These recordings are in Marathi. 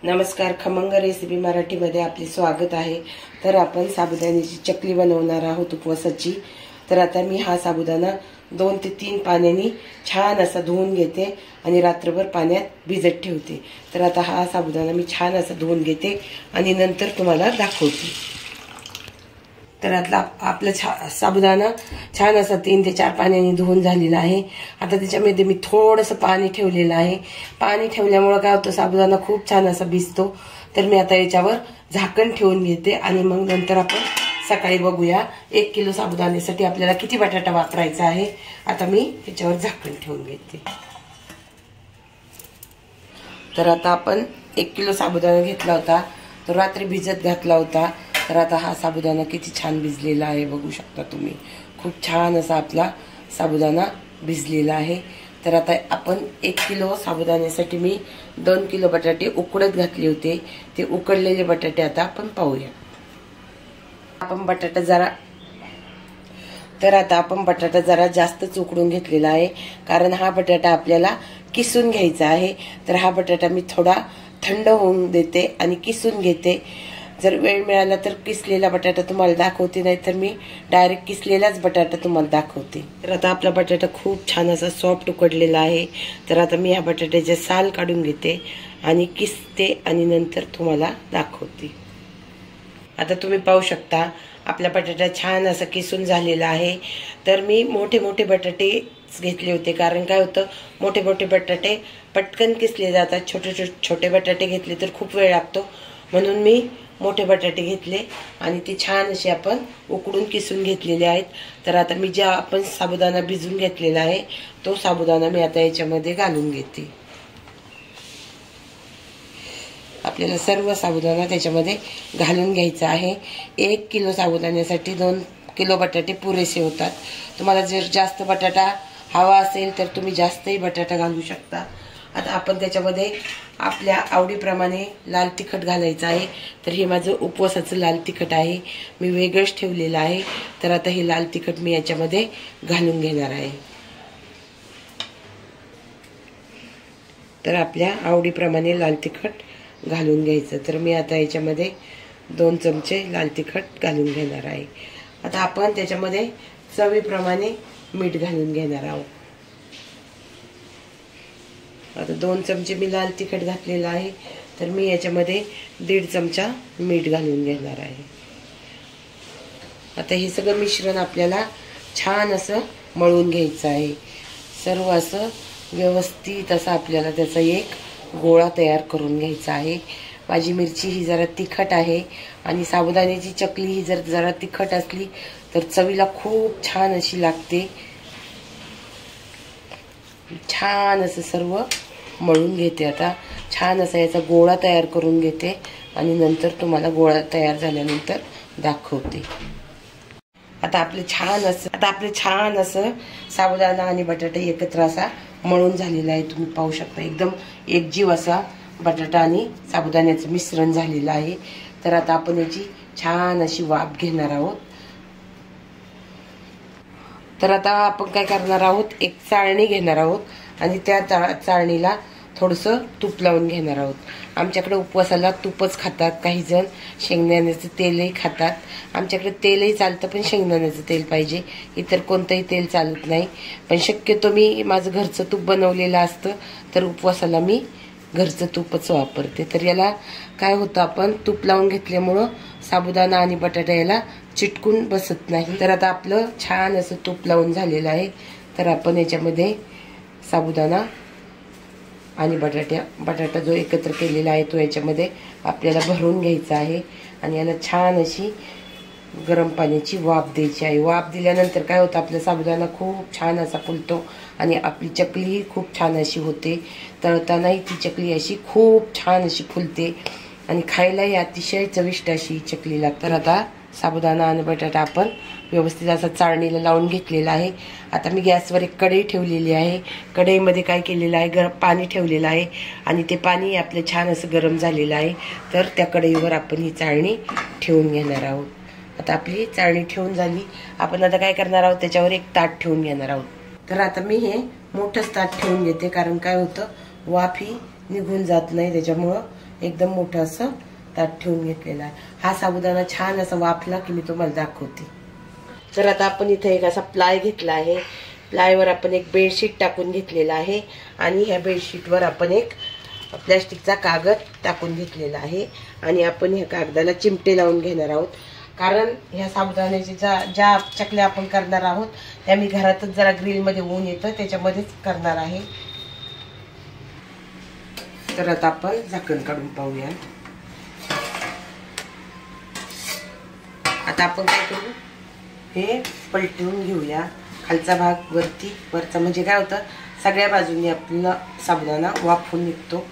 नमस्कार, खमंग रेसिपी मराठीमध्ये आपले स्वागत आहे। तर आपण साबुदाण्याची चकली बनवणार आहोत उपवासाची। तर आता मी हा साबुदाणा 2 ते 3 पाण्याने छान असा धुवून घेते आणि रात्रभर पाण्यात भिजत ठेवते। तर आता हा साबुदाणा मी छान असा धुवून घेते आणि नंतर तुम्हाला दाखवते। तर आता आपला साबुदाणा छान असा 3 ते 4 पाण्याने धुवून झालेला आहे। आता त्याच्यामध्ये मी थोडंसं पाणी ठेवलेलं आहे। पाणी ठेवल्यामुळे काय होतं, साबुदाणा खूप छान असा भिजतो। तर मी आता याच्यावर झाकण ठेवून घेते आणि मग नंतर आपण सकाळी बघूया 1 किलो साबुदाण्यासाठी आपल्याला किती बटाटा वापरायचा आहे। आता मी याच्यावर झाकण ठेवून घेते। तर आता आपण 1 किलो साबुदाणा घेतला होता, तो रात्री भिजत घातला होता। तर आता हा साबुदाणा किती छान भिजलेला आहे बघू शकता तुम्ही। खूप छान असा आपला साबुदाणा भिजलेला आहे। तर आता आपण 1 किलो साबुदाण्यासाठी मी 2 किलो बटाटे उकडत घातले होते। ते उकडलेले बटाटे आता आपण पाहूया। आता आपण बटाटा जरा जास्तच उकडून घेतलेला आहे, कारण हा बटाटा आपल्याला किसून घ्यायचा आहे। तर हा बटाटा मी थोडा थंड होऊन देते आणि किसून घेते। जर वेळ मिळाला तर किसलेला बटाटा तुम्हाला दाखवते, नाही तर मी डायरेक्ट किसलेलाच बटाटा तुम्हाला दाखवते। तर आता आपला बटाटा खूप छान असा सॉफ्ट उकडलेला आहे। तर आता मी ह्या बटाट्याचे साल काढून घेते आणि किसते आणि नंतर तुम्हाला दाखवते। आता तुम्ही पाहू शकता आपला बटाटा छान असा किसून झालेला आहे। तर मी मोठे मोठे बटाटे घेतले होते, कारण काय होतं, मोठे मोठे बटाटे पटकन किसले जातात। छोटे बटाटे घेतले तर खूप वेळ लागतो, म्हणून मी मोठे बटाटे घेतले आणि ते छान असे आपण उकडून किसून घेतलेले आहेत। तर आता मी जे आपण साबुदाणा भिजून घेतलेला आहे तो साबुदाणा मी आता याच्यामध्ये घालून घेते। आपल्याला सर्व साबुदाणा त्याच्यामध्ये घालून घ्यायचा आहे। 1 किलो साबुदाण्यासाठी 2 किलो बटाटे पुरेसे होतात। तुम्हाला जर जास्त बटाटा हवा असेल तर तुम्ही जास्तही बटाटा घालू शकता। आता आपण त्याच्यामध्ये आपल्या आवडीप्रमाणे लाल तिखट घालायचं आहे। तर हे माझं उपवासाचं लाल तिखट आहे, मी वेगळंच ठेवलेलं आहे। तर आता हे लाल तिखट मी याच्यामध्ये घालून घेणार आहे। तर आपल्या आवडीप्रमाणे लाल तिखट घालून घ्यायचं। तर मी आता याच्यामध्ये 2 चमचे लाल तिखट घालून घेणार आहे। आता आपण त्याच्यामध्ये चवीप्रमाणे मीठ घालून घेणार आहोत। आता 2 चमचे मी लाल तिखट घातलेलं आहे, तर मी याच्यामध्ये 1.5 चमचा मीठ घालून घेणार आहे। आता हे सगळं मिश्रण आपल्याला छान असं मळून घ्यायचं आहे। सर्व असं व्यवस्थित असं आपल्याला त्याचा एक गोळा तयार करून घ्यायचा आहे। माझी मिरची ही जरा तिखट आहे आणि साबुदाण्याची चकली ही जर जरा तिखट असली तर चवीला खूप छान अशी लागते। छान असं सर्व मळून घेते। आता छान असा याचा गोळा तयार करून घेते आणि नंतर तुम्हाला गोळा तयार झाल्यानंतर दाखवते। आता आपले छान असं साबुदाणा आणि बटाटा एकत्र असा मळून झालेला आहे। तुम्ही पाहू शकता एकदम एकजीव असा बटाटा आणि साबुदाण्याचं मिश्रण झालेलं आहे। तर आता आपण याची छान अशी वाफ घेणार आहोत। तर आता आपण काय करणार आहोत, एक चाळणी घेणार आहोत आणि त्या चाळणीला थोडंसं तूप लावून घेणार आहोत। आमच्याकडे उपवासाला तूपच खातात, काही जण शेंगदाण्याचं तेलही खातात। आमच्याकडे तेलही चालतं, पण शेंगदाण्याचं तेल पाहिजे, इतर कोणतंही तेल चालत नाही। पण शक्यतो मी माझं घरचं तूप बनवलेलं असतं, तर उपवासाला मी घरचं तूपच वापरते। तर याला काय होतं, आपण तूप लावून घेतल्यामुळं साबुदाणा आणि बटाटा याला चिटकून बसत नाही। तर आता आपलं छान असं तूप लावून झालेलं आहे। तर आपण याच्यामध्ये साबुदाणा आणि बटाटा जो एकत्र केलेला आहे तो याच्यामध्ये आपल्याला भरून घ्यायचा आहे आणि याला छान अशी गरम पाण्याची वाफ द्यायची आहे। वाफ दिल्यानंतर काय होतं, आपला साबुदाणा खूप छान असा फुलतो आणि आपली चकलीही खूप छान अशी होते। तळतानाही ती चकली अशी खूप छान अशी फुलते आणि खायलाही अतिशय चविष्ट अशी चकली लागते। तर आता साबुदाणा आणि बटाटा आपण व्यवस्थित असा चाळणीला लावून घेतलेला आहे। आता मी गॅसवर एक कढई ठेवलेली आहे। कढईमध्ये काय केलेलं आहे, पाणी ठेवलेलं आहे आणि ते पाणी आपलं छान असं गरम झालेलं आहे। तर त्या कढईवर आपण ही चाळणी ठेवून घेणार आहोत। आता आपली चाळणी ठेवून झाली, आपण आता काय करणार आहोत, त्याच्यावर एक ताट ठेवून घेणार आहोत। तर आता मी हे मोठंच ताट ठेवून घेते, कारण काय होतं, वाफ ही निघून जात नाही, त्याच्यामुळं एकदम मोठं असं ताट ठेवून घेतलेलं आहे. हा साबुदाणा छान असा वाफला की मी तुम्हाला दाखवते. तर आता आपण इथे एक असा प्लाय घेतला आहे. प्लायवर आपण एक बेडशीट टाकून घेतलेला आहे आणि ह्या बेडशीटवर आपण एक प्लॅस्टिकचा कागद टाकून घेतलेला आहे आणि आपण ह्या कागदाला चिमटे लावून घेणार आहोत. कारण ह्या साबुदाण्याची ज्या चकल्या आपण करणार आहोत त्या मी घरातच जरा ग्रिलमध्ये ऊन येतं त्याच्यामध्येच करणार आहे. तर आता आपण झाकण काढून पाहूया. आता आपण काय करू, हे पलटवून घेऊया. खालचा भाग वरचा म्हणजे काय होतं, सगळ्या बाजूनी आपला साबुदाणा वाफून निघतो.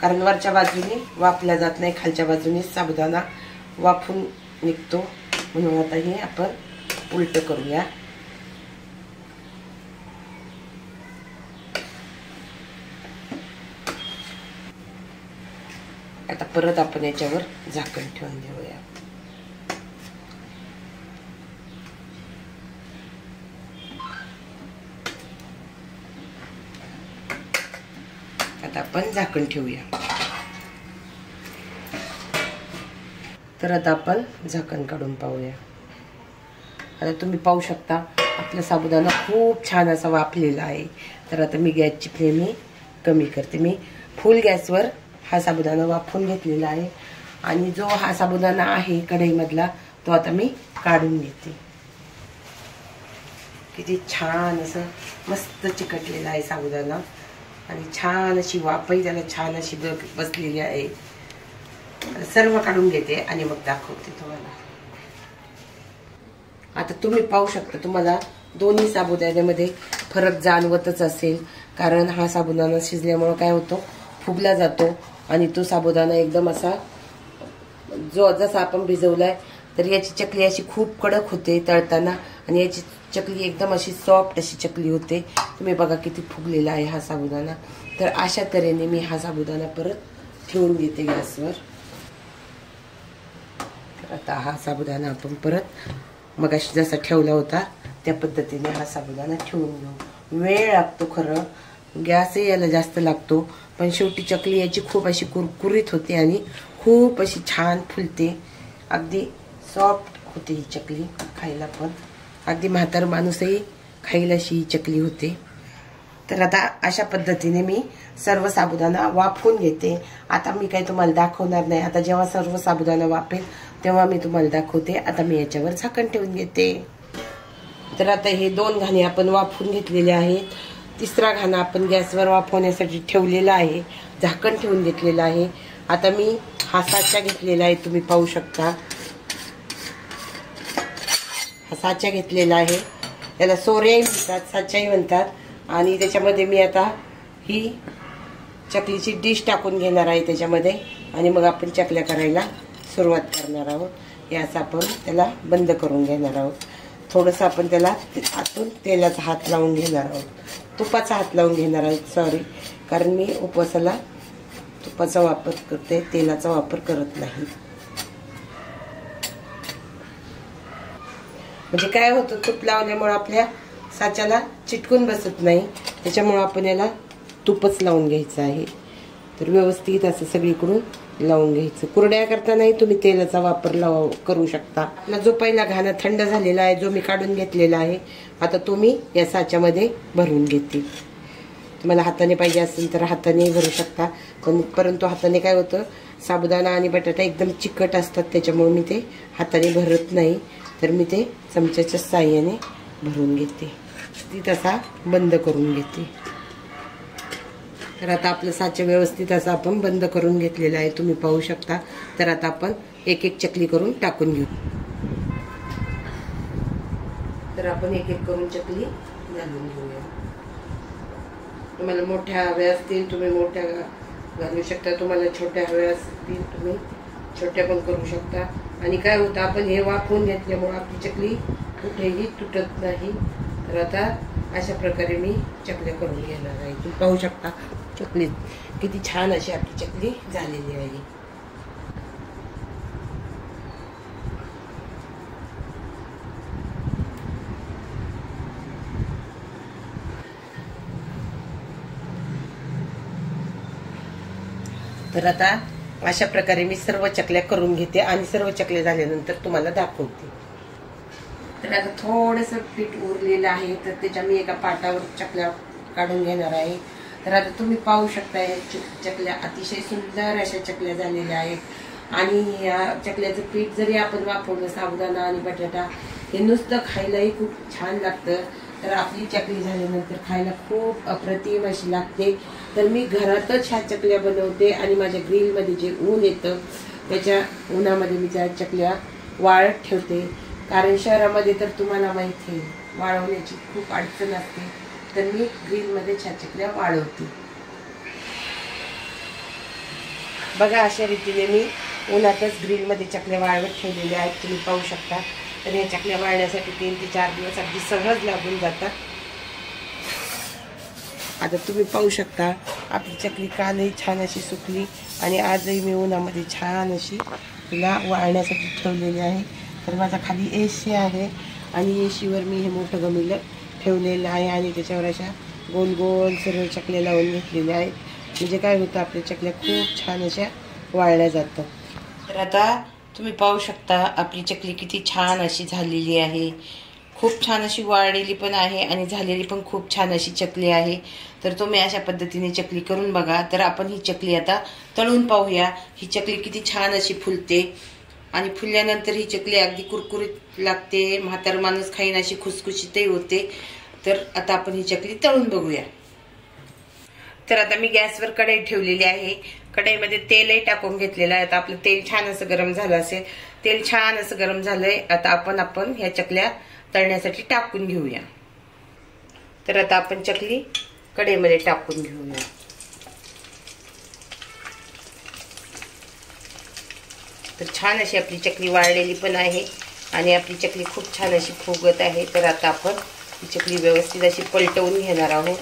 कारण वरच्या बाजूनी वाफला जात नाही, खालच्या बाजूनी साबुदाणा वाफून निघतो. म्हणून आता हे आपण उलट करूया. आता परत आपण याच्यावर झाकण ठेवून देऊया. आता आपण झाकण ठेवूया. तर आता आपण झाकण काढून पाहूया. आता तुम्ही पाहू शकता आपला साबुदाणा खूप छान असा वाफलेला आहे. तर आता मी गॅसची फ्लेम कमी करते. मी फुल गॅसवर हा साबुदाणा वाफवून घेतलेला आहे आणि जो हा साबुदाणा आहे कढईमधला तो आता मी काढून घेते. किती छान असं मस्त चिकटलेला आहे साबुदाणा आणि छान अशी वाफही त्याला छान अशी बसलेली आहे. सर्व काढून घेते आणि मग दाखवते तुम्हाला. आता तुम्ही पाहू शकता, तुम्हाला दोन्ही साबुदाण्यामध्ये फरक जाणवतच असेल. कारण हा साबुदाणा शिजल्यामुळे काय होतो, फुगला जातो आणि तो साबुदाणा एकदम असा जसा आपण भिजवलाय तर याची चकली अशी खूप कडक होते तळताना आणि याची चकली एकदम अशी सॉफ्ट अशी चकली होते. तुम्ही बघा किती फुगलेला आहे हा साबुदाणा. तर अशा तऱ्हेने मी हा साबुदाणा परत ठेवून घेते गॅसवर. आता हा साबुदाणा आपण परत मगाशी जसा ठेवला होता त्या पद्धतीने हा साबुदाणा ठेवून घेऊ. वेळ लागतो खरं, गॅसही याला जास्त लागतो, पण शेवटी चकली याची खूप अशी कुरकुरीत होते आणि खूप अशी छान फुलते. अगदी सॉफ्ट होते ही चकली खायला, पण अगदी म्हातार माणूसही खायला अशी ही चकली होते. तर आता अशा पद्धतीने मी सर्व साबुदाणा वाफवून घेते. आता मी काही तुम्हाला दाखवणार नाही. आता जेव्हा सर्व साबुदाणा वाफेल तेव्हा मी तुम्हाला दाखवते. आता मी याच्यावर झाकण ठेवून घेते. तर आता हे 2 घाणे आपण वाफवून घेतलेले आहेत. तिसरा घाणा आपण गॅसवर वाफवण्यासाठी ठेवलेला आहे, झाकण ठेवून घेतलेला आहे. आता मी हा साचा घेतलेला आहे, तुम्ही पाहू शकता. हा साचा घेतलेला आहे, त्याला सोऱ्याही म्हणतात, साचाही म्हणतात. आणि त्याच्यामध्ये मी आता ही चकलीची डिश टाकून घेणार आहे त्याच्यामध्ये आणि मग आपण चकल्या करायला सुरुवात करणार आहोत. हे असं आपण त्याला बंद करून घेणार आहोत. थोडंसं आपण त्याला आतून तेलाचा हात लावून घेणार आहोत, तुपाचा हात लावून घेणार आहोत. सॉरी, कारण मी उपवासाला तुपाचा वापर करते, तेलाचा वापर करत नाही. म्हणजे काय होतं, तूप लावल्यामुळे आपल्या साच्याला चिटकून बसत नाही, त्याच्यामुळे आपण याला तूपच लावून घ्यायचं आहे. तर व्यवस्थित असं सगळीकडून लावून घ्यायचं. कुरड्या करतानाही तुम्ही तेलाचा वापर करू शकता. आपला जो पहिला घाणा थंड झालेला आहे, जो मी काढून घेतलेला आहे, आता तो मी या साच्यामध्ये भरून घेते. तुम्हाला हाताने पाहिजे असेल तर हाताने भरू शकता, परंतु हाताने काय होतं, साबुदाणा आणि बटाटा एकदम चिकट असतात, त्याच्यामुळे मी ते हाताने भरत नाही. तर मी ते चमच्याच्या साहाय्याने भरून घेते. ती तसा बंद करून घेते. तर आता आपलं साचा व्यवस्थित असं आपण बंद करून घेतलेला आहे, तुम्ही पाहू शकता. तर आता आपण एक एक चकली करून टाकून घेऊ. तर आपण एक एक करून चकली घालून घेऊया. तुम्हाला मोठ्या हव्या असतील तुम्ही मोठ्या घालू शकता, तुम्हाला छोट्या हव्या असतील तुम्ही छोट्या पण करू शकता. आणि काय होतं, आपण हे वाफवून घेतल्यामुळे आपली चकली कुठेही तुटत नाही. तर आता अशा प्रकारे मी चकल्या करून घेणार आहे. तुम्ही पाहू शकता चकली किती छान अशी आपली चकली झालेली आहे. तर आता अशा प्रकारे मी सर्व चकल्या करून घेते आणि सर्व चकल्या झाल्यानंतर तुम्हाला दाखवते. तर आता थोडंसं पीठ उरलेलं आहे, तर त्याच्या मी एका पाटावर चकल्या काढून घेणार आहे. तर आता तुम्ही पाहू शकता चकल्या अतिशय सुंदर अशा चकल्या झालेल्या आहेत. आणि या चकल्याचं पीठ जरी आपण वापरलं, साबुदाणा आणि बटाटा, हे नुसतं खायलाही खूप छान लागतं. तर आपली चकली झाल्यानंतर खायला खूप अप्रतिम अशी लागते. तर मी घरातच ह्या चकल्या बनवते आणि माझ्या ग्रिलमध्ये जे ऊन येतं त्याच्या उन्हामध्ये मी त्या चकल्या वाळत ठेवते. कारण शहरामध्ये तर तुम्हाला माहिती आहे वाळवण्याची खूप अडचण असते. तर मी ग्रिलमध्ये ह्या चकल्या वाळवते. बघा अशा रीतीने मी उन्हातच ग्रिलमध्ये चकल्या वाळवत ठेवलेल्या आहेत, तुम्ही पाहू शकता. तर या चकल्या वाळण्यासाठी 3 ते 4 दिवस अगदी सहज लागून जातात. आता तुम्ही पाहू शकता आपली चकली कालही छान अशी सुकली आणि आजही मी उन्हामध्ये छान अशी तिला वाळण्यासाठी ठेवलेली आहे. तर माझा खाली एसी आहे आणि एसीवर मी हे मोठं गमिलं ठेवलेलं आहे आणि त्याच्यावर अशा गोल गोल सर्व चकल्या लावून घेतलेल्या आहेत. म्हणजे काय होतं, आपल्या चकल्या खूप छान अशा वाळल्या जातात. तर आता तुम्ही पाहू शकता आपली चकली किती छान अशी झालेली आहे. खूप छान अशी वाळलेली पण आहे आणि झालेली पण खूप छान अशी चकली आहे. तर तुम्ही अशा पद्धतीने चकली करून बघा. तर आपण ही चकली आता तळून पाहूया. ही चकली किती छान अशी फुलते आणि फुलल्यानंतर ही चकली अगदी कुरकुरीत लागते. म्हातार माणूस खाईन अशी खुसखुशीतही होते. तर आता आपण ही चकली तळून बघूया. तर आता मी गॅसवर कढई ठेवलेली आहे. कढईमध्ये तेलही टाकून घेतलेलं आहे. आता आपलं तेल छान असं गरम झालं असेल. तेल छान असं गरम झालंय. आता आपण ह्या चकल्या तळण्यासाठी टाकून घेऊया. तर आता आपण चकली कढईमध्ये टाकून घेऊया. तर छान अशी आपली चकली वाळलेली पण आहे आणि आपली चकली खूप छान अशी फुगत आहे. तर आता आपण ही चकली व्यवस्थित अशी पलटवून घेणार आहोत.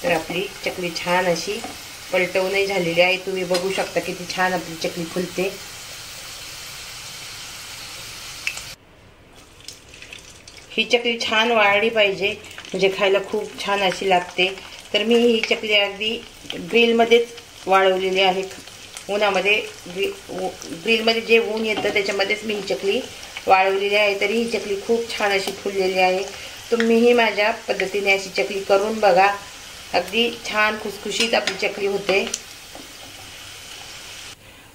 तर आपली चकली छान अशी पलटवूनही झालेली आहे. तुम्ही बघू शकता किती छान आपली चकली फुलते. ही चकली छान वाळली पाहिजे म्हणजे खायला खूप छान अशी लागते. तर मी ही चकली अगदी ग्रिलमध्येच वाळवलेली आहे. उन्हामध्ये ग्रिलमध्ये जे ऊन येतं त्याच्यामध्येच मी ही चकली वाळवलेली आहे. तरी ही चकली खूप छान अशी फुललेली आहे. तुम्हीही माझ्या पद्धतीने अशी चकली करून बघा. अगदी छान खुसखुशीत आपली चकली होते.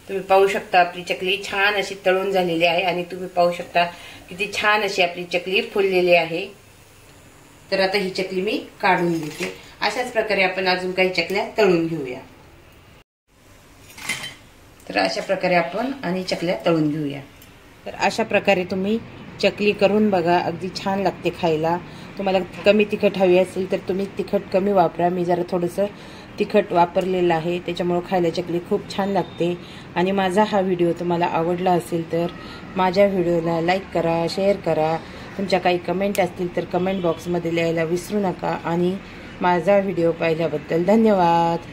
तुम्ही पाहू शकता आपली चकली छान अशी तळून झालेली आहे आणि तुम्ही पाहू शकता किती छान अशी आपली चकली फुललेली आहे. तर आता ही चकली मी काढून घेते. अशाच प्रकारे आपण अजून काही चकल्या तळून घेऊया. तर अशा प्रकारे आपण आणि चकल्या तळून घेऊया. तर अशा प्रकारे तुम्ही चकली करून बघा. अगदी छान लागते खायला. तुम्हाला कमी तिखट हवी असेल तर तुम्ही तिखट कमी वापरा. मी जरा थोडंसं तिखट वापरलेलं आहे, त्याच्यामुळे खायला चकली खूप छान लागते. आणि माझा हा व्हिडिओ तुम्हाला आवडला असेल तर माझ्या व्हिडिओला लाईक करा, शेअर करा. तुमच्या काही कमेंट असतील तर कमेंट बॉक्समध्ये लिहायला विसरू नका. आणि माझा व्हिडिओ पाहिल्याबद्दल धन्यवाद.